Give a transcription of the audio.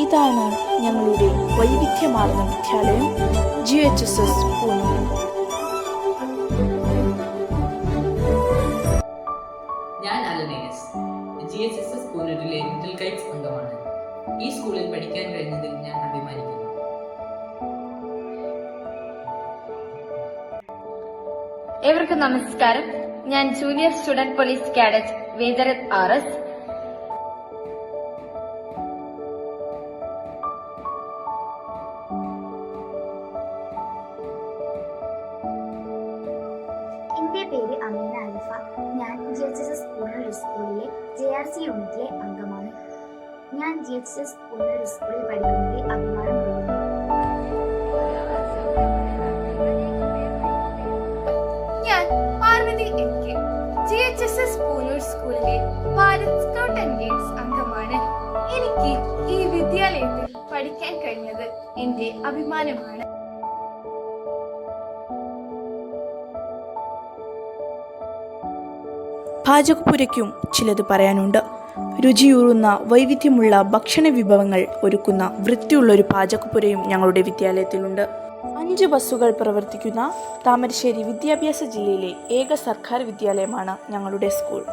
ഇതാണ് ഞങ്ങളുടെ വൈവിധ്യമാർന്ന വിദ്യാലയം GHSS പൂനൂർ. ഞാൻ അലനേസ് GHSS പൂനൂരിലെ ലിറ്റിൽ കൈറ്റ്സ് അംഗമാണ്. ഈ സ്കൂളിൽ പഠിക്കാൻ കഴിഞ്ഞതിൽ ഞാൻ അഭിമാനിക്കുന്നു. ഏവർക്കും നമസ്കാരം. ഞാൻ junior student police cadet Vedarath RS. എൻ്റെ പേര് അമീന അൽഫ. ഞാൻ GHSS പൂനൂർ സ്കൂളിലെ JRC യൂണിറ്റിലെ അംഗമാണ്. ഞാൻ GHSS പൂനൂർ സ്കൂളിൽ പഠിക്കുന്നതിൽ അഭിമാനം കൊള്ളുന്നു. ഞാൻ പാർവതി MK, GHSS പൂനൂർ സ്കൂളിലെ ഭാരത് സ്കൗട്ട് ആൻഡ് ഗൈഡ്സ് അംഗമാണ്. എനിക്ക് ഈ വിദ്യാലയത്തിൽ പഠിക്കാൻ കഴിഞ്ഞത് എൻ്റെ അഭിമാനമാണ്. പാചകപ്പുരയ്ക്കും ചിലത് പറയാനുണ്ട്. രുചിയൂറുന്ന വൈവിധ്യമുള്ള ഭക്ഷണ വിഭവങ്ങൾ ഒരുക്കുന്ന വൃത്തിയുള്ളൊരു പാചകപ്പുരയും ഞങ്ങളുടെ വിദ്യാലയത്തിലുണ്ട്. 5 ബസ്സുകൾ പ്രവർത്തിക്കുന്ന താമരശ്ശേരി വിദ്യാഭ്യാസ ജില്ലയിലെ ഏക സർക്കാർ വിദ്യാലയമാണ് ഞങ്ങളുടെ സ്കൂൾ.